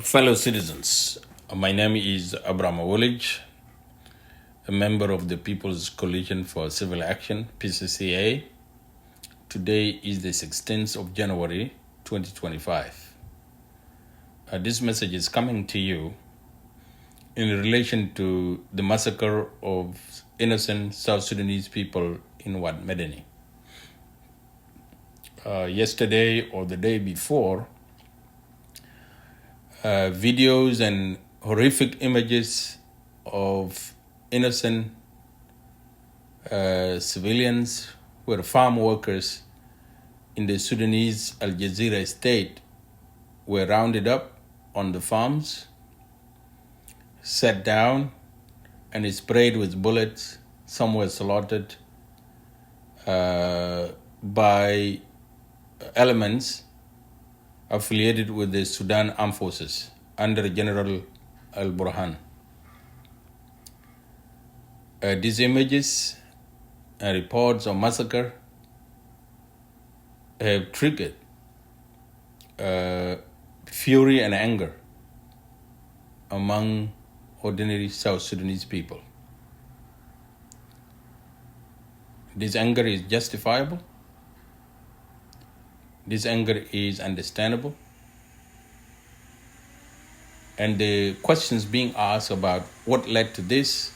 Fellow citizens, my name is Awolich, a member of the People's Coalition for Civil Action, PCCA. Today is the 16th of January, 2025. This message is coming to you in relation to the massacre of innocent South Sudanese people in Wad Medani. Yesterday or the day before, videos and horrific images of innocent civilians who were farm workers in the Sudanese Al Jazeera state were rounded up on the farms, sat down, and sprayed with bullets. Some were slaughtered by elements affiliated with the Sudan Armed Forces under General Al-Burhan. These images and reports of massacre have triggered fury and anger among ordinary South Sudanese people. This anger is justifiable. This anger is understandable. And the questions being asked about what led to this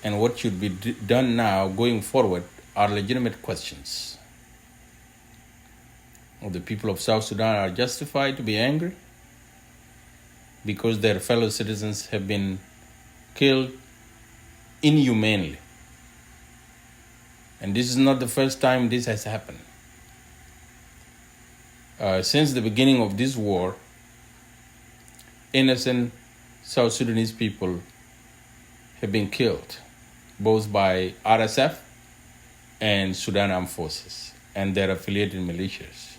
and what should be done now going forward are legitimate questions. The people of South Sudan are justified to be angry because their fellow citizens have been killed inhumanely. And this is not the first time this has happened. Since the beginning of this war, innocent South Sudanese people have been killed, both by RSF and Sudan Armed Forces and their affiliated militias.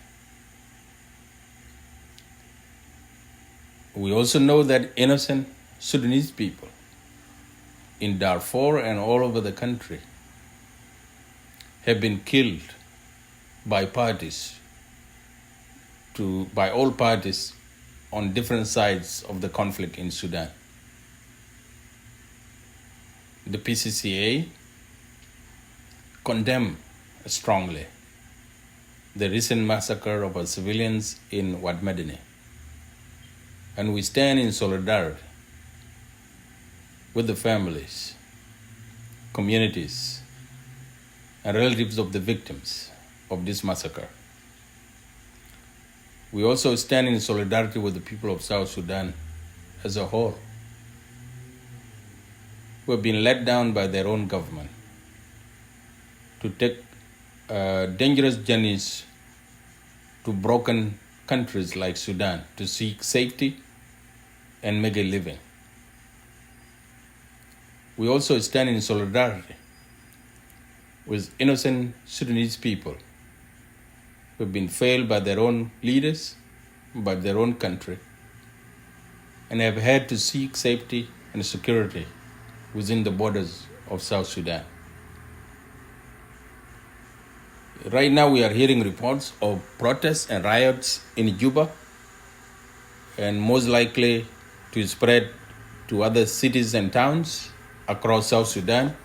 We also know that innocent Sudanese people in Darfur and all over the country have been killed by all parties on different sides of the conflict in Sudan. The PCCA condemned strongly the recent massacre of our civilians in Wad Medani, and we stand in solidarity with the families, communities, and relatives of the victims of this massacre. We also stand in solidarity with the people of South Sudan as a whole, who have been let down by their own government to take dangerous journeys to broken countries like Sudan to seek safety and make a living. We also stand in solidarity with innocent Sudanese people who have been failed by their own leaders, by their own country, and have had to seek safety and security within the borders of South Sudan. Right now we are hearing reports of protests and riots in Juba, and most likely to spread to other cities and towns across South Sudan.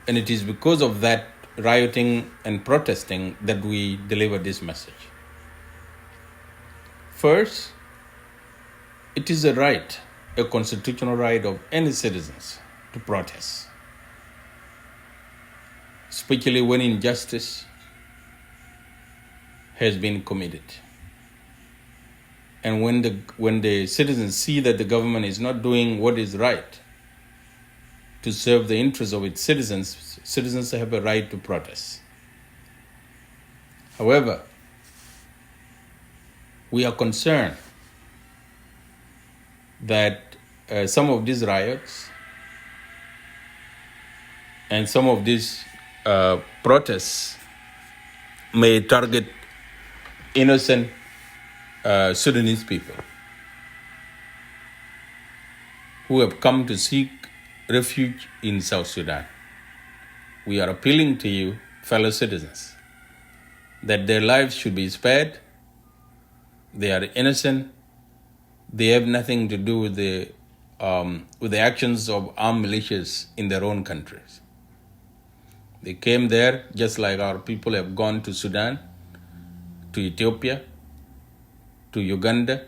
And it is because of that rioting and protesting that we deliver this message. First, it is a right, a constitutional right of any citizens to protest, especially when injustice has been committed. And when the citizens see that the government is not doing what is right to serve the interests of its citizens, citizens have a right to protest. However, we are concerned that some of these riots and some of these protests may target innocent Sudanese people who have come to seek refuge in South Sudan. We are appealing to you, fellow citizens, that their lives should be spared They are innocent. They have nothing to do with the actions of armed militias in their own countries. They came there just like our people have gone to Sudan, to Ethiopia, to Uganda,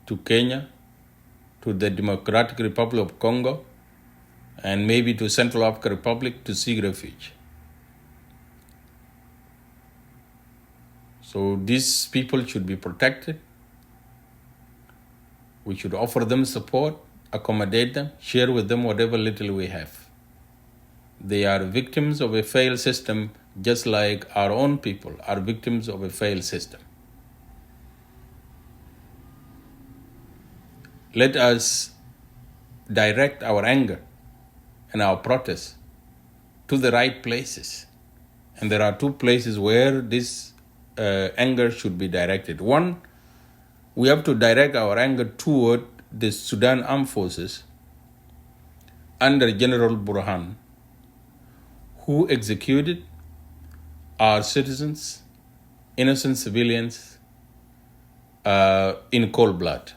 to Kenya, to the Democratic Republic of Congo, and maybe to Central African Republic to seek refuge. So these people should be protected. We should offer them support, accommodate them, share with them whatever little we have. They are victims of a failed system, just like our own people are victims of a failed system. Let us direct our anger and our protest to the right places. And there are two places where this anger should be directed. One, we have to direct our anger toward the Sudan Armed Forces under General Burhan, who executed our citizens, innocent civilians, in cold blood.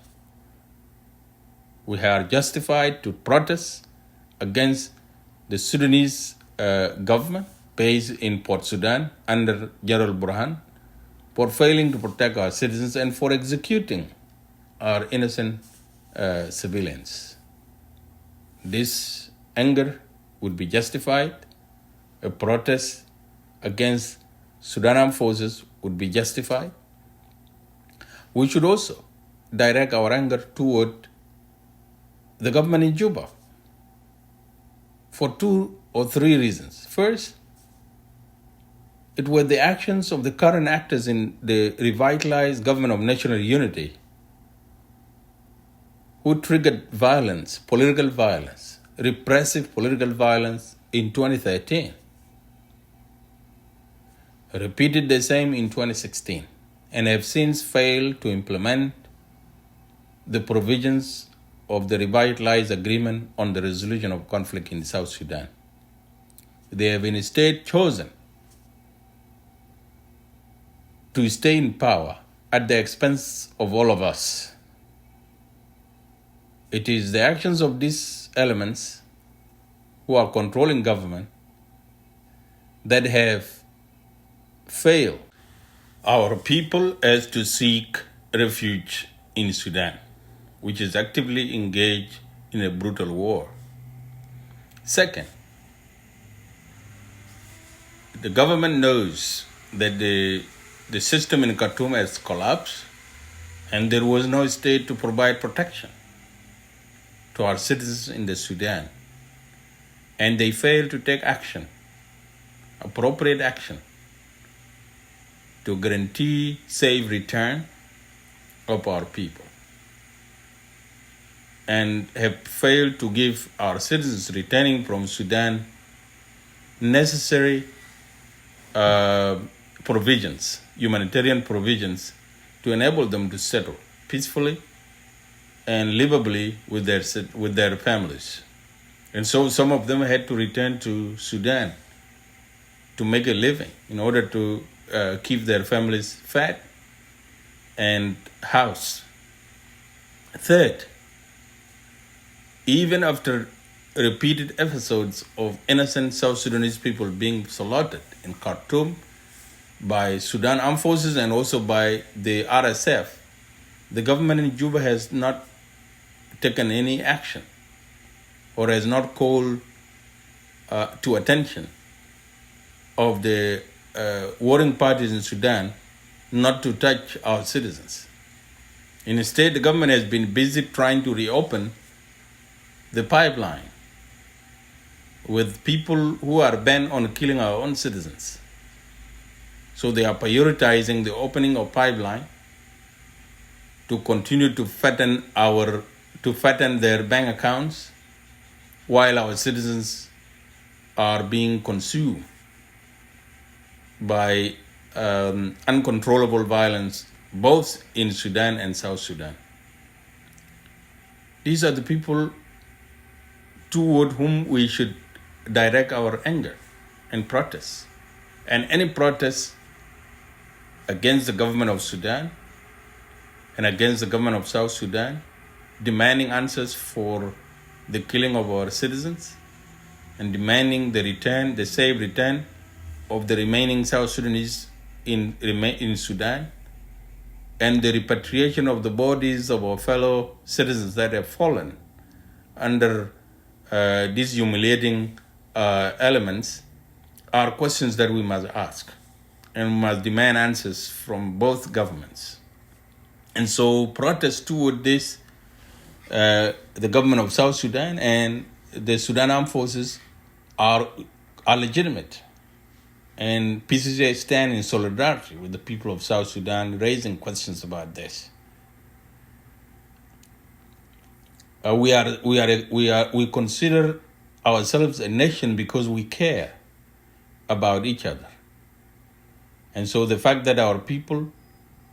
We are justified to protest against the Sudanese government based in Port Sudan under General Burhan for failing to protect our citizens and for executing our innocent civilians. This anger would be justified. A protest against Sudan Armed Forces would be justified. We should also direct our anger toward the government in Juba for 2 or 3 reasons. First, it were the actions of the current actors in the revitalized government of national unity who triggered violence, political violence, repressive political violence in 2013, repeated the same in 2016, and have since failed to implement the provisions of the revitalized agreement on the resolution of conflict in South Sudan. They have instead chosen to stay in power at the expense of all of us. It is the actions of these elements who are controlling government that have failed our people as to seek refuge in Sudan, which is actively engaged in a brutal war. Second, the government knows that the system in Khartoum has collapsed and there was no state to provide protection to our citizens in the Sudan. And they failed to take action, appropriate action, to guarantee safe return of our people, and have failed to give our citizens returning from Sudan necessary provisions, humanitarian provisions, to enable them to settle peacefully and livably with their families. And so some of them had to return to Sudan to make a living in order to keep their families fed and housed. Third, even after repeated episodes of innocent South Sudanese people being slaughtered in Khartoum by Sudan Armed Forces and also by the RSF, the government in Juba has not taken any action or has not called to attention of the warring parties in Sudan not to touch our citizens. Instead, the government has been busy trying to reopen the pipeline with people who are bent on killing our own citizens. So they are prioritizing the opening of pipeline to continue to fatten their bank accounts while our citizens are being consumed by uncontrollable violence both in Sudan and South Sudan. These are the people toward whom we should direct our anger and protest. And any protest against the government of Sudan and against the government of South Sudan, demanding answers for the killing of our citizens and demanding the safe return of the remaining South Sudanese in Sudan, and the repatriation of the bodies of our fellow citizens that have fallen under these humiliating elements are questions that we must ask and must demand answers from both governments. And so protests toward this, the government of South Sudan and the Sudan Armed Forces are legitimate. And PCCA stand in solidarity with the people of South Sudan, raising questions about this. We consider ourselves a nation because we care about each other. And so the fact that our people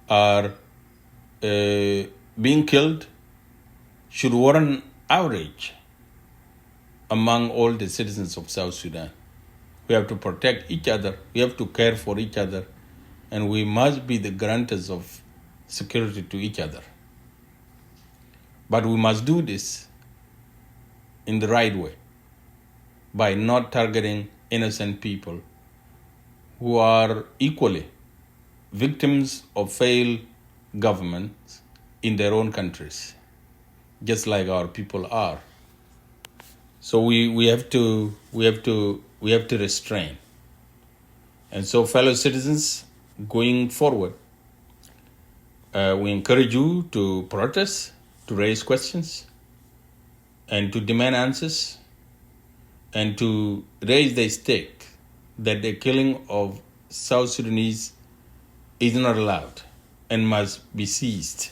are being killed should warrant outrage among all the citizens of South Sudan. We have to protect each other, we have to care for each other, and we must be the guarantors of security to each other. But we must do this in the right way, by not targeting innocent people who are equally victims of failed governments in their own countries, just like our people are. So we have to restrain. And so, fellow citizens, going forward, we encourage you to protest, to raise questions, and to demand answers, and to raise the stake that the killing of South Sudanese is not allowed and must be ceased.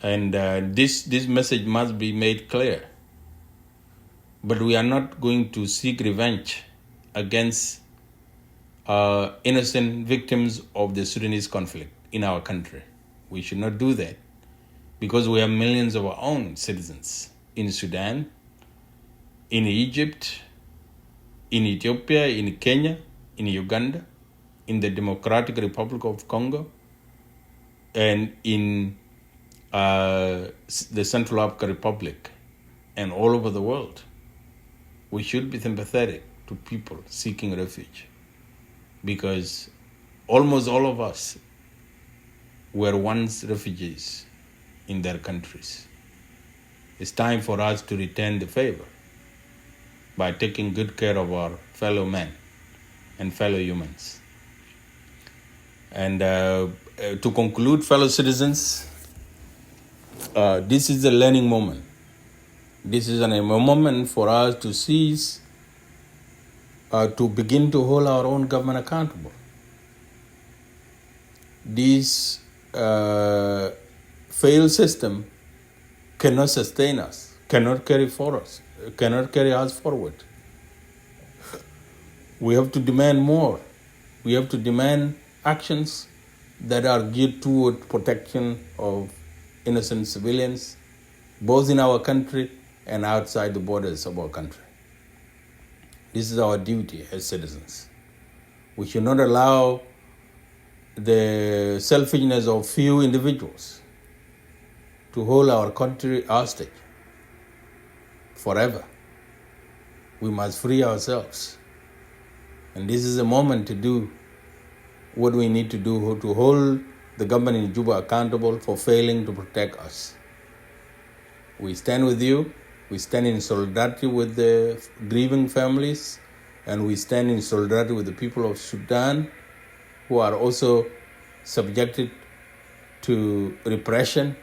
And this message must be made clear. But we are not going to seek revenge against innocent victims of the Sudanese conflict in our country. We should not do that, because we have millions of our own citizens in Sudan, in Egypt, in Ethiopia, in Kenya, in Uganda, in the Democratic Republic of Congo, and in the Central African Republic, and all over the world. We should be sympathetic to people seeking refuge, because almost all of us were once refugees in their countries. It's time for us to return the favor by taking good care of our fellow men and fellow humans. And to conclude, fellow citizens, this is a learning moment. This is a moment for us to seize, to begin to hold our own government accountable. This failed system cannot sustain us, cannot carry us forward. We have to demand more. We have to demand actions that are geared toward protection of innocent civilians, both in our country and outside the borders of our country. This is our duty as citizens. We should not allow the selfishness of few individuals to hold our country hostage forever. We must free ourselves. And this is a moment to do what we need to do to hold the government in Juba accountable for failing to protect us. We stand with you. We stand in solidarity with the grieving families, and we stand in solidarity with the people of Sudan who are also subjected to repression,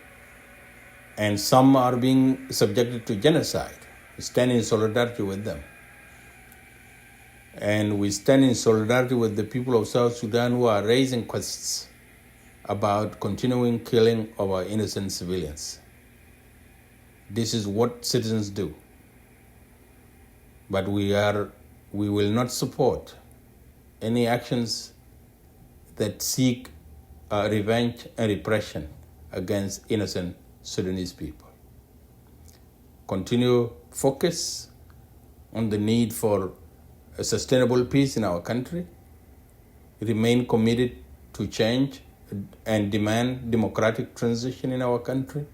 and some are being subjected to genocide. We stand in solidarity with them. And we stand in solidarity with the people of South Sudan who are raising questions about continuing killing of our innocent civilians. This is what citizens do. But we will not support any actions that seek revenge and repression against innocent Sudanese people. Continue focus on the need for a sustainable peace in our country. Remain committed to change. and demand democratic transition in our country,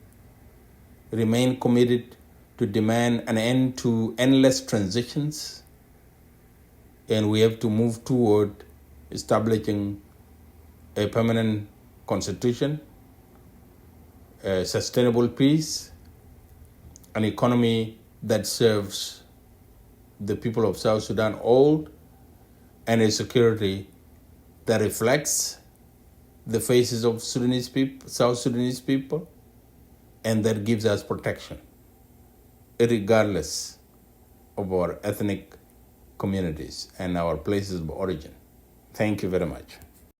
remain committed to demand an end to endless transitions, and we have to move toward establishing a permanent constitution, a sustainable peace, an economy that serves the people of South Sudan all, and a security that reflects the faces of South Sudanese people, and that gives us protection, regardless of our ethnic communities and our places of origin. Thank you very much.